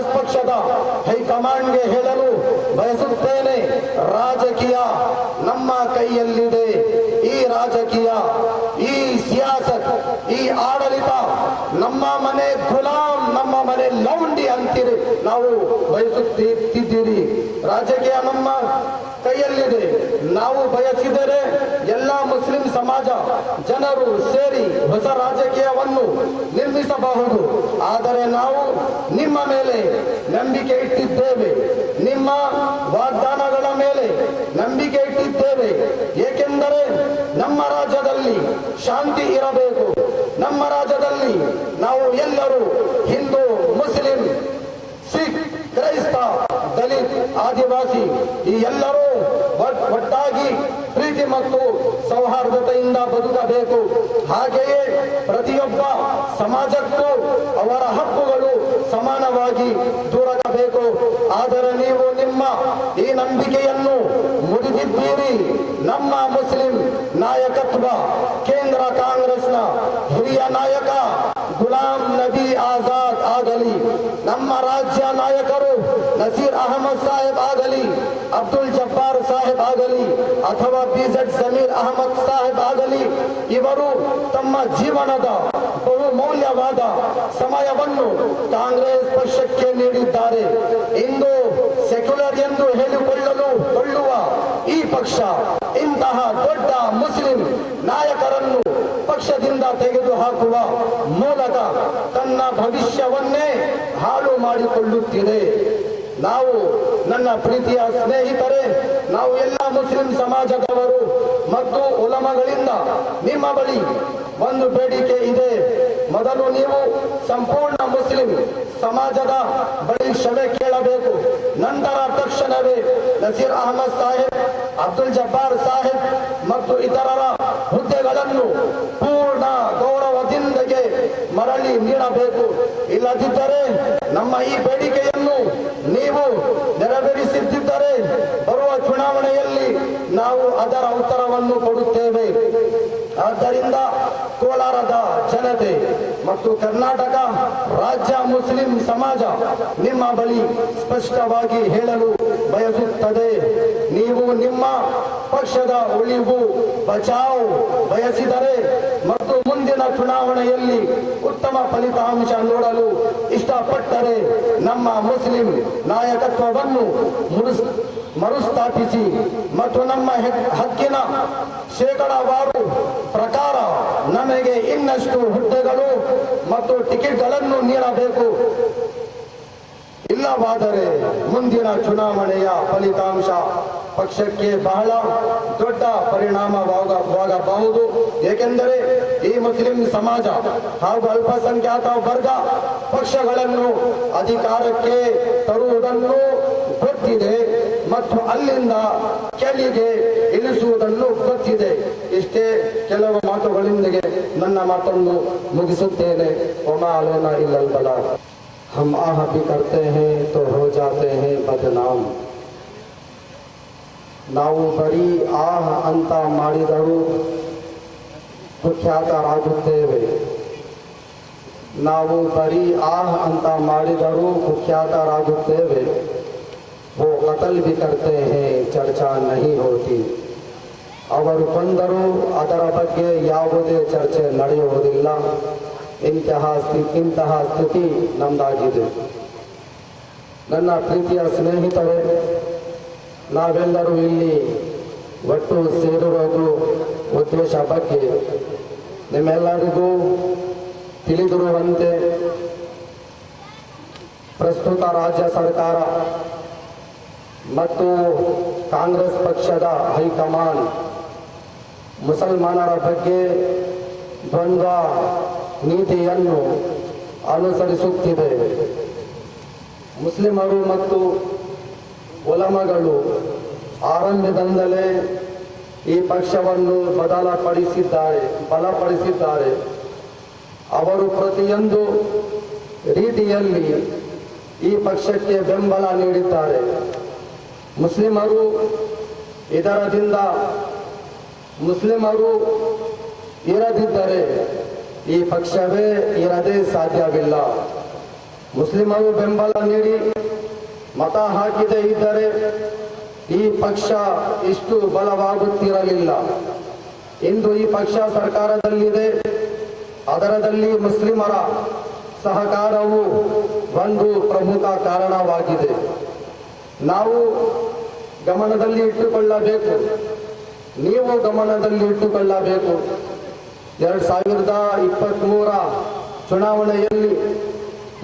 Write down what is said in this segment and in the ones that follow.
ಕಾಂಗ್ರೆಸ್ ಪಕ್ಷದ ಹೈಕಮಾಂಡ್ಗೆ ಹೇಳಲು ಬಯಸುತ್ತೇನೆ, ರಾಜಕೀಯ ನಮ್ಮ ಕೈಯಲ್ಲಿದೆ. ಈ ರಾಜಕೀಯ, ಈ ಸಿಯಾಸತ್, ಈ ಆಡಳಿತ ನಮ್ಮ ಮನೆ ಗುಲಾಂ, ನಮ್ಮ ಮನೆ ಲೌಂಡಿ ಅಂತೀರಿ ನಾವು ಬಯಸುತ್ತಿದ್ದೀರಿ. ರಾಜಕೀಯ ನಮ್ಮ ಕೈಯಲ್ಲಿದೆ. ನಾವು ಬಯಸಿದರೆ ಎಲ್ಲ ಮುಸ್ಲಿಂ ಸಮಾಜ ಜನರು ಸೇರಿ ಹೊಸ ರಾಜಕೀಯವನ್ನು ನಿರ್ಮಿಸಬಹುದು. ಆದರೆ ನಾವು ನಿಮ್ಮ ಮೇಲೆ ನಂಬಿಕೆ ಇಟ್ಟಿದ್ದೇವೆ, ನಿಮ್ಮ ವಾಗ್ದಾನಗಳ ಮೇಲೆ ನಂಬಿಕೆ ಇಟ್ಟಿದ್ದೇವೆ. ಏಕೆಂದರೆ ನಮ್ಮ ರಾಜ್ಯದಲ್ಲಿ ಶಾಂತಿ ಇರಬೇಕು. ನಮ್ಮ ರಾಜ್ಯದಲ್ಲಿ ನಾವು ಎಲ್ಲರೂ ಹಿಂದೂ, ಮುಸ್ಲಿಂ, ಸಿಖ್, ಕ್ರೈಸ್ತ, ದಲಿತ್, ಆದಿವಾಸಿ ಈ ಎಲ್ಲರೂ ಒಟ್ಟಾಗಿ ಪ್ರೀತಿ ಮತ್ತು ಸೌಹಾರ್ದತೆಯಿಂದ ಬದುಕಬೇಕು. ಹಾಗೆಯೇ ಪ್ರತಿಯೊಬ್ಬ ಸಮಾಜಕ್ಕೂ ಅವರ ಹಕ್ಕುಗಳು ಸಮಾನವಾಗಿ ದೊರಕಬೇಕು. ಆದರೆ ನೀವು ನಿಮ್ಮ ಈ ನಂಬಿಕೆಯನ್ನು ಮುರಿದಿದ್ದೀರಿ. ನಮ್ಮ ಮುಸ್ಲಿಂ ನಾಯಕತ್ವ, ಕೇಂದ್ರ ಕಾಂಗ್ರೆಸ್ನ ಹಿರಿಯ ನಾಯಕ ಗುಲಾಂ ನಬಿ ಆಜಾದ್ ಆಗಲಿ, ನಮ್ಮ ರಾಜ್ಯ ನಾಯಕರು ನಸೀರ್ ಅಹಮದ್ ಸಾಹೇಬ್ ಆಗಲಿ, ಅಬ್ದುಲ್ ಜಬ್ಬಾರ್ ಸಾಹೇಬ್ ಆಗಲಿ ಅಥವಾ ಬಿಜೆಡ್ ಸಮೀರ್ ಅಹಮದ್ ಸಾಹೇಬ್ ಆಗಲಿ, ಇವರು ತಮ್ಮ ಜೀವನದ ಬಹುಮೌಲ್ಯವಾದ ಸಮಯವನ್ನು ಕಾಂಗ್ರೆಸ್ ಪಕ್ಷಕ್ಕೆ ನೀಡಿದ್ದಾರೆ. ಇಂದು ಸೆಕ್ಯುಲರ್ ಎಂದು ಹೇಳಿಕೊಳ್ಳುವ ಈ ಪಕ್ಷ ಇಂತಹ ದೊಡ್ಡ ಮುಸ್ಲಿಂ ನಾಯಕರನ್ನು ಪಕ್ಷದಿಂದ ತೆಗೆದುಹಾಕುವ ಮೂಲಕ ತನ್ನ ಭವಿಷ್ಯವನ್ನೇ ಹಾಳು ಮಾಡಿಕೊಳ್ಳುತ್ತಿದೆ. ನಾವು, ನನ್ನ ಪ್ರೀತಿಯ ಸ್ನೇಹಿತರೆ, ನಾವು ಎಲ್ಲ ಮುಸ್ಲಿಂ ಸಮಾಜದವರು ಮತ್ತು ಉಲಮಗಳಿಂದ ನಿಮ್ಮ ಬಳಿ ಒಂದು ಬೇಡಿಕೆ ಇದೆ. ಮೊದಲು ನೀವು ಸಂಪೂರ್ಣ ಮುಸ್ಲಿಂ ಸಮಾಜದ ಬಳಿ ಕ್ಷಮೆ ಕೇಳಬೇಕು. ನಂತರ ತಕ್ಷಣವೇ ನಸೀರ್ ಅಹಮದ್ ಸಾಹೇಬ್, ಅಬ್ದುಲ್ ಜಬ್ಬಾರ್ ಸಾಹೇಬ್ ಮತ್ತು ಇತರರ ಹುದ್ದೆಗಳನ್ನು ಪೂರ್ಣ ಗೌರವದೊಂದಿಗೆ ಮರಳಿ ನೀಡಬೇಕು. ಇಲ್ಲದಿದ್ದರೆ ನಮ್ಮ ಈ ಬೇಡಿಕೆಯನ್ನು ನೀವು ನೆರವೇರಿಸದಿದ್ದರೆ ಬರುವ ಚುನಾವಣೆಯಲ್ಲಿ ನಾವು ಅದರ ಉತ್ತರವನ್ನು ಕೊಡುತ್ತೇವೆ. ಆದ್ದರಿಂದ ಕೋಲಾರದ ಜನತೆ ಮತ್ತು ಕರ್ನಾಟಕ ರಾಜ್ಯ ಮುಸ್ಲಿಂ ಸಮಾಜ ನಿಮ್ಮ ಬಳಿ ಸ್ಪಷ್ಟವಾಗಿ ಹೇಳಲು ಬಯಸುತ್ತದೆ. ನೀವು ನಿಮ್ಮ ಪಕ್ಷದ ಉಳಿವು ಬಚಾವ್ ಬಯಸಿದರೆ ಮತ್ತು ಮುಂದಿನ ಚುನಾವಣೆಯಲ್ಲಿ ಉತ್ತಮ ಫಲಿತಾಂಶ ನೋಡಲು ಇಷ್ಟಪಟ್ಟರೆ ನಮ್ಮ ಮುಸ್ಲಿಂ ನಾಯಕತ್ವವನ್ನು ಮರುಸ್ಥಾಪಿಸಿ ಮತ್ತು ನಮ್ಮ ಹಕ್ಕಿನ ಶೇಕಡಾವಾರು ಪ್ರಕಾರ ನಮಗೆ ಇನ್ನಷ್ಟು ಹುದ್ದೆಗಳು ಮತ್ತು ಟಿಕೆಟ್ಗಳನ್ನು ನೀಡಬೇಕು. ಇಲ್ಲವಾದರೆ ಮುಂದಿನ ಚುನಾವಣೆಯ ಫಲಿತಾಂಶ ಪಕ್ಷಕ್ಕೆ ಬಹಳ ದೊಡ್ಡ ಪರಿಣಾಮವಾಗಬಹುದು. ಏಕೆಂದರೆ ಈ ಮುಸ್ಲಿಂ ಸಮಾಜ ಹಾಗೂ ಅಲ್ಪಸಂಖ್ಯಾತ ವರ್ಗ ಪಕ್ಷಗಳನ್ನು ಅಧಿಕಾರಕ್ಕೆ ತರುವುದನ್ನು ಗೊತ್ತಿದೆ ಮತ್ತು ಅಲ್ಲಿಂದ ಕೆಳಗೆ ಇಳಿಸುವುದನ್ನು ಗೊತ್ತಿದೆ. ಇಷ್ಟೇ ಕೆಲವು ಮಾತುಗಳೊಂದಿಗೆ ನನ್ನ ಮಾತನ್ನು ಮುಗಿಸುತ್ತೇನೆ. ಒಮಾ ಅಲೋನಾ ಇಲ್ಲಲ್ ಬಲಾ. हम आह भी करते हैं तो हो जाते हैं बदनाम. ನಾವು ಬರೀ ಆಹ ಅಂತ ಮಾಡಿದರೂ ಕುಖ್ಯಾತರಾಗುತ್ತೇವೆ. ನಾವು ಬರೀ ಆಹ ಅಂತ ಮಾಡಿದರೂ ಕುಖ್ಯಾತರಾಗುತ್ತೇವೆ. वो कत्ल भी करते हैं ಚರ್ಚಾ नहीं होती. ಅವರು ಕೊಂದರೂ ಅದರ ಬಗ್ಗೆ ಯಾವುದೇ ಚರ್ಚೆ ನಡೆಯುವುದಿಲ್ಲ. ಇಂತಹ ಸ್ಥಿತಿ ನಮ್ದಾಗಿದೆ. ನನ್ನ ಪ್ರೀತಿಯ ಸ್ನೇಹಿತರೆ, ನಾವೆಲ್ಲರೂ ಇಲ್ಲಿ ಒಟ್ಟು ಸೇರಿರೋದು ಉದ್ದೇಶ ಬಗ್ಗೆ ನಿಮ್ಮೆಲ್ಲರಿಗೂ ತಿಳಿದಿರುವಂತೆ ಪ್ರಸ್ತುತ ರಾಜ್ಯ ಸರ್ಕಾರ ಮತ್ತು ಕಾಂಗ್ರೆಸ್ ಪಕ್ಷದ ಹೈಕಮಾಂಡ್ ಮುಸಲ್ಮಾನರ ಬಗ್ಗೆ ದ್ವಂದ್ವ ನೀತಿಯನ್ನು ಅನುಸರಿಸುತ್ತಿದೆ. ಮುಸ್ಲಿಮರು ಮತ್ತು ಉಲಮಗಳು ಆರಂಭದಿಂದಲೇ ಈ ಪಕ್ಷವನ್ನು ಬಲಪಡಿಸಿದ್ದಾರೆ. ಅವರು ಪ್ರತಿಯೊಂದು ರೀತಿಯಲ್ಲಿ ಈ ಪಕ್ಷಕ್ಕೆ ಬೆಂಬಲ ನೀಡಿದ್ದಾರೆ. ಮುಸ್ಲಿಮರು ಇರದಿದ್ದರೆ ಈ ಪಕ್ಷವೇ ಇರದೇ ಸಾಧ್ಯವಿಲ್ಲ. ಮುಸ್ಲಿಮರು ಬೆಂಬಲ ನೀಡಿ ಮತ ಹಾಕಿದೇ ಇದ್ದರೆ ಈ ಪಕ್ಷ ಇಷ್ಟು ಬಲವಾಗುತ್ತಿರಲಿಲ್ಲ. ಇಂದು ಈ ಪಕ್ಷ ಸರ್ಕಾರದಲ್ಲಿದೆ. ಅದರದಲ್ಲಿ ಮುಸ್ಲಿಮರ ಸಹಕಾರವು ಒಂದು ಪ್ರಮುಖ ಕಾರಣವಾಗಿದೆ. ನಾವು ಗಮನದಲ್ಲಿ ಇಟ್ಟುಕೊಳ್ಳಬೇಕು, ನೀವು ಗಮನದಲ್ಲಿ ಇಟ್ಟುಕೊಳ್ಳಬೇಕು. 2023 ಚುನಾವಣೆಯಲ್ಲಿ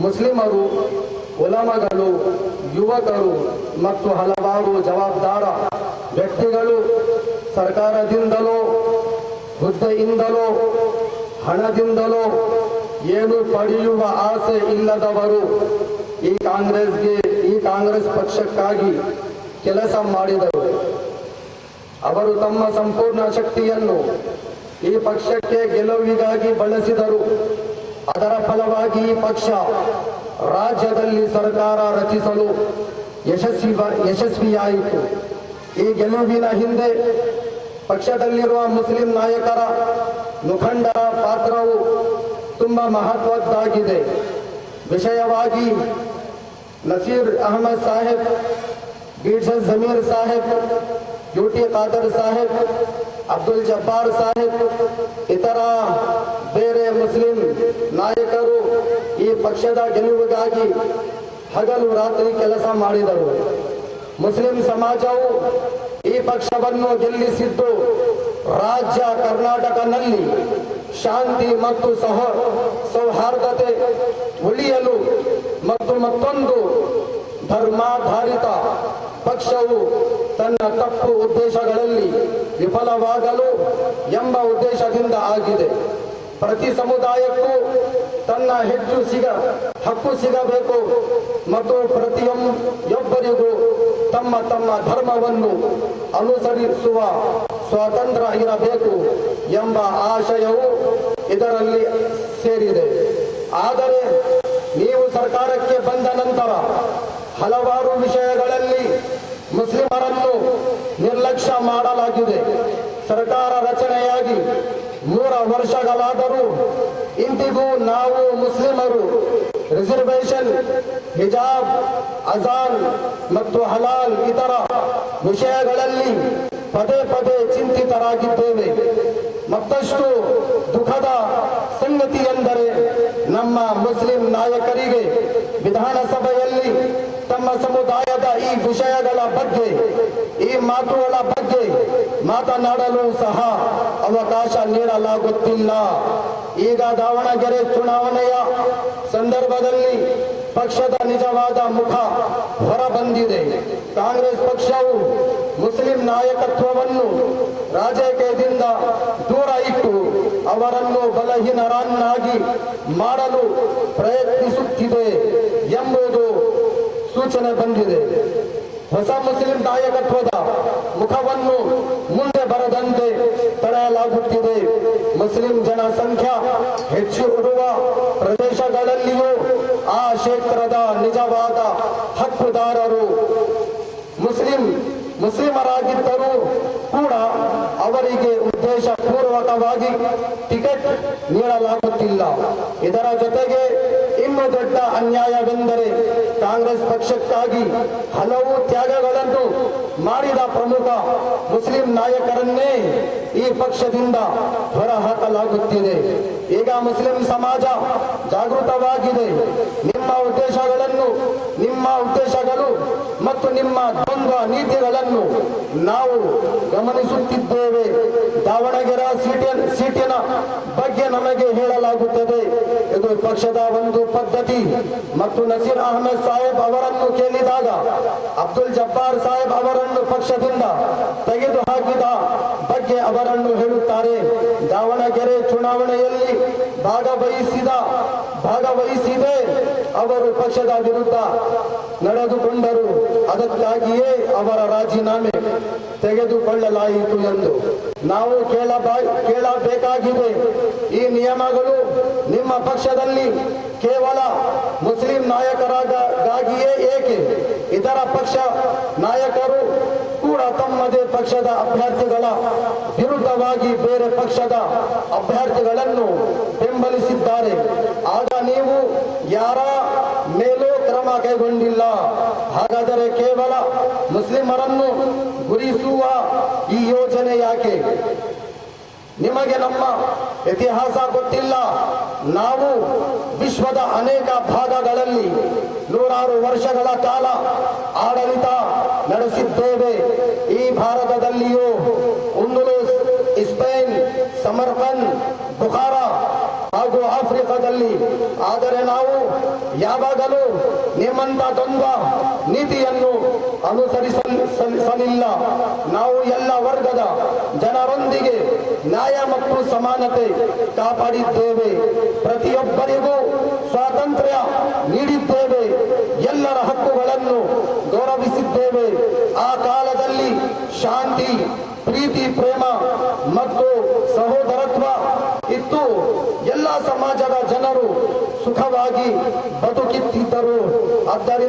ಮುಸ್ಲಿಮರು, ಉಲಮಗಳು, ಯುವಕರು ಮತ್ತು ಹಲವಾರು ಜವಾಬ್ದಾರ ವ್ಯಕ್ತಿಗಳು ಸರ್ಕಾರದಿಂದಲೋ ಹುದ್ದೆಯಿಂದಲೋ ಹಣದಿಂದಲೋ ಏನು ಪಡೆಯುವ ಆಸೆ ಇಲ್ಲದವರು ಈ ಕಾಂಗ್ರೆಸ್ ಪಕ್ಷಕ್ಕಾಗಿ ಕೆಲಸ ಮಾಡಿದರು. ಅವರು ತಮ್ಮ ಸಂಪೂರ್ಣ ಶಕ್ತಿಯನ್ನು ಈ ಪಕ್ಷಕ್ಕೆ ಗೆಲುವಿಗಾಗಿ ಬಳಸಿದರು. ಅದರ ಫಲವಾಗಿ ಈ ಪಕ್ಷ ರಾಜ್ಯದಲ್ಲಿ ಸರ್ಕಾರ ರಚಿಸಲು ಯಶಸ್ವಿಯಾಯಿತು. ಈ ಗೆಲುವಿನ ಹಿಂದೆ ಪಕ್ಷದಲ್ಲಿರುವ ಮುಸ್ಲಿಂ ನಾಯಕರ ಮುಖಂಡರ ಪಾತ್ರವು ತುಂಬಾ ಮಹತ್ವದ್ದಾಗಿದೆ. ವಿಷಯವಾಗಿ ನಸೀರ್ ಅಹಮದ್ ಸಾಹೇಬ್, ಗೀಡ್ಸಸ್ ಜಮೀರ್ ಸಾಹೇಬ್, ಯುಟಿ ಖಾದರ್ ಸಾಹೇಬ್, ಅಬ್ದುಲ್ ಜಬ್ಬಾರ್ ಸಾಹೇಬ್, ಇತರ ಬೇರೆ ಮುಸ್ಲಿಂ ನಾಯಕರು ಈ ಪಕ್ಷದ ಗೆಲುವಿಗಾಗಿ ಹಗಲು ರಾತ್ರಿ ಕೆಲಸ ಮಾಡಿದರು. ಮುಸ್ಲಿಂ ಸಮಾಜವು ಈ ಪಕ್ಷವನ್ನು ಗೆಲ್ಲಿಸಿದ್ದು ರಾಜ್ಯ ಕರ್ನಾಟಕದಲ್ಲಿ ಶಾಂತಿ ಮತ್ತು ಸೌಹಾರ್ದತೆ ಉಳಿಯಲು ಮತ್ತು ಮತ್ತೊಂದು ಧರ್ಮಾಧಾರಿತ ಪಕ್ಷವು ತನ್ನ ತಪ್ಪು ಉದ್ದೇಶಗಳಲ್ಲಿ ವಿಫಲವಾಗಲು ಎಂಬ ಉದ್ದೇಶದಿಂದ ಆಗಿದೆ. ಪ್ರತಿ ಸಮುದಾಯಕ್ಕೂ ತನ್ನ ಹಕ್ಕು ಸಿಗಬೇಕು ಮತ್ತು ಪ್ರತಿಯೊಬ್ಬರಿಗೂ ತಮ್ಮ ತಮ್ಮ ಧರ್ಮವನ್ನು ಅನುಸರಿಸುವ ಸ್ವಾತಂತ್ರ್ಯ ಇರಬೇಕು ಎಂಬ ಆಶಯವು ಇದರಲ್ಲಿ ಸೇರಿದೆ. ಆದರೆ ನೀವು ಸರ್ಕಾರಕ್ಕೆ ಬಂದ ನಂತರ ಹಲವಾರು ವಿಷಯಗಳಲ್ಲಿ ಮುಸ್ಲಿಮರನ್ನು ನಿರ್ಲಕ್ಷ್ಯ ಮಾಡಲಾಗಿದೆ. ಸರ್ಕಾರ ರಚನೆಯಾಗಿ 3 ವರ್ಷಗಳಾದರೂ ಇಂದಿಗೂ ನಾವು ಮುಸ್ಲಿಮರು ರಿಸರ್ವೇಶನ್, ಹಿಜಾಬ್, ಅಜಾನ್ ಮತ್ತು ಹಲಾಲ್ ಇತರ ವಿಷಯಗಳಲ್ಲಿ ಪದೇ ಪದೇ ಚಿಂತಿತರಾಗಿದ್ದೇವೆ. ಮತ್ತಷ್ಟು ದುಃಖದ ಸಂಗತಿ ಎಂದರೆ ನಮ್ಮ ಮುಸ್ಲಿಂ ನಾಯಕರಿಗೆ ವಿಧಾನಸಭೆಯಲ್ಲಿ ತಮ್ಮ ಸಮುದಾಯದ ಈ ವಿಷಯಗಳ ಬಗ್ಗೆ, ಈ ಮಾತುಗಳ ಬಗ್ಗೆ ಮಾತನಾಡಲು ಸಹ ಅವಕಾಶ ನೀಡಲಾಗುತ್ತಿಲ್ಲ. ಈಗ ದಾವಣಗೆರೆ ಚುನಾವಣೆಯ ಸಂದರ್ಭದಲ್ಲಿ ಪಕ್ಷದ ನಿಜವಾದ ಮುಖ ಹೊರಬಂದಿದೆ. ಕಾಂಗ್ರೆಸ್ ಪಕ್ಷವು ಮುಸ್ಲಿಂ ನಾಯಕತ್ವವನ್ನು ರಾಜಕೀಯದಿಂದ ದೂರ ಇಟ್ಟು ಅವರನ್ನು ಬಲಹೀನರನ್ನಾಗಿ ಮಾಡಲು ಪ್ರಯತ್ನಿಸುತ್ತಿದೆ ಎಂಬುದು ಸೂಚನೆ ಬಂದಿದೆ. ಹೊಸ ಮುಸ್ಲಿಂ ನಾಯಕತ್ವದ ಮುಖವನ್ನು ಮುಂದೆ ಬರದಂತೆ ತಡೆಯಲಾಗುತ್ತಿದೆ. ಮುಸ್ಲಿಂ ಜನಸಂಖ್ಯೆ ಹೆಚ್ಚು ಇರುವ ಪ್ರದೇಶಗಳಲ್ಲಿಯೂ ಆ ಕ್ಷೇತ್ರದ ನಿಜವಾದ ಹಕ್ಕುದಾರರು ಮುಸ್ಲಿಮರಾಗಿದ್ದರೂ ಕೂಡ ಅವರಿಗೆ ಉದ್ದೇಶಪೂರ್ವಕವಾಗಿ ಟಿಕೆಟ್ ನೀಡಲಾಗುತ್ತಿಲ್ಲ. ಇದರ ಜೊತೆಗೆ ಇನ್ನು ದೊಡ್ಡ ಅನ್ಯಾಯವೆಂದರೆ ಕಾಂಗ್ರೆಸ್ ಪಕ್ಷಕ್ಕಾಗಿ ಹಲವು ತ್ಯಾಗಗಳನ್ನು ಮಾಡಿದ ಪ್ರಮುಖ ಮುಸ್ಲಿಂ ನಾಯಕರನ್ನೇ ಈ ಪಕ್ಷದಿಂದ ಹೊರಹಾಕಲಾಗುತ್ತಿದೆ. ಈಗ ಮುಸ್ಲಿಂ ಸಮಾಜ ಜಾಗೃತವಾಗಿದೆ. ನಿಮ್ಮ ಉದ್ದೇಶಗಳು ಮತ್ತು ನಿಮ್ಮ ದ್ವಂದ್ವ ನೀತಿಗಳನ್ನು ನಾವು ಗಮನಿಸುತ್ತಿದ್ದೇವೆ. ದಾವಣಗೆರೆ ಸೀಟಿನ ಬಗ್ಗೆ ನಮಗೆ ಹೇಳಲಾಗುತ್ತದೆ, ಇದು ಪಕ್ಷದ ಒಂದು ಪದ್ಧತಿ ಮತ್ತು ನಸೀರ್ ಅಹಮದ್ ಸಾಹೇಬ್ ಅವರನ್ನು ಕೇಳಿದಾಗ ಅಬ್ದುಲ್ ಜಬ್ಬಾರ್ ಸಾಹೇಬ್ ಅವರನ್ನು ಪಕ್ಷದಿಂದ ತೆಗೆದುಹಾಕಿದ ಬಗ್ಗೆ ಅವರನ್ನು ಹೇಳುತ್ತಾರೆ. ದಾವಣಗೆರೆ ಚುನಾವಣೆಯಲ್ಲಿ ಭಾಗವಹಿಸಿದೆ ಅವರು ಪಕ್ಷದ ವಿರುದ್ಧ ನಡೆದುಕೊಂಡರು. ಅದಕ್ಕಾಗಿಯೇ ಅವರ ರಾಜೀನಾಮೆ ತೆಗೆದುಕೊಳ್ಳಲಾಯಿತು ಎಂದು ನಾವು ಕೇಳಬೇಕಾಗಿದೆ. ಈ ನಿಯಮಗಳು ನಿಮ್ಮ ಪಕ್ಷದಲ್ಲಿ ಕೇವಲ ಮುಸ್ಲಿಂ ನಾಯಕರಿಗಾಗಿಯೇ ಏಕೆ? ಇತರ ಪಕ್ಷ ನಾಯಕರು ಕೂಡ ತಮ್ಮದೇ ಪಕ್ಷದ ಅಭ್ಯರ್ಥಿಗಳ ವಿರುದ್ಧವಾಗಿ ಬೇರೆ ಪಕ್ಷದ ಅಭ್ಯರ್ಥಿಗಳನ್ನು ಬೆಂಬಲಿಸಿದ್ದಾರೆ. ಆಗ ನೀವು ಯಾರ ಕ್ರಮ ಕೈಗೊಂಡಿಲ್ಲ. ಹಾಗಾದರೆ ಕೇವಲ ಮುಸ್ಲಿಮರನ್ನು ಗುರಿಸುವ ಈ ಯೋಜನೆ ಯಾಕೆ? ನಿಮಗೆ ನಮ್ಮ ಇತಿಹಾಸ ಗೊತ್ತಿಲ್ಲ. ನಾವು ವಿಶ್ವದ ಅನೇಕ ಭಾಗಗಳಲ್ಲಿ ನೂರಾರು ವರ್ಷಗಳ ಕಾಲ ಆಡಳಿತ ನಡೆಸಿದ್ದೇವೆ. ಈ ಭಾರತದಲ್ಲಿಯೂ ಉಂದುಲುಸ್, ಸ್ಪೇನ್, ಸಮರ್ಕಂದ್, ಬುಖಾರ ಹಾಗೂ ಆಫ್ರಿಕಾದಲ್ಲಿ. ಆದರೆ ನಾವು ಯಾವಾಗಲೂ ನಿಮ್ಮಂತ ದ್ವಂದ್ವ ನೀತಿಯನ್ನು ಅನುಸರಿಸಲಿಲ್ಲ. ನಾವು ಎಲ್ಲ ವರ್ಗದ ಜನರೊಂದಿಗೆ ನ್ಯಾಯ ಮತ್ತು ಸಮಾನತೆ ಕಾಪಾಡಿದ್ದೇವೆ. ಪ್ರತಿಯೊಬ್ಬರಿಗೂ ಸ್ವಾತಂತ್ರ್ಯ ನೀಡಿದ್ದೇವೆ. ಎಲ್ಲರ ಹಕ್ಕುಗಳನ್ನು ಗೌರವಿಸಿದ್ದೇವೆ. ಆ ಕಾಲದಲ್ಲಿ ಶಾಂತಿ, ಪ್ರೀತಿ, ಪ್ರೇಮ ಮತ್ತು ಸಹೋದರತ್ವ ಇತ್ತು. ಎಲ್ಲ ಸಮಾಜದ ಜನರು ಸುಖವಾಗಿ ಬದುಕುತ್ತಿದ್ದರು. ಆದ್ದರಿಂದ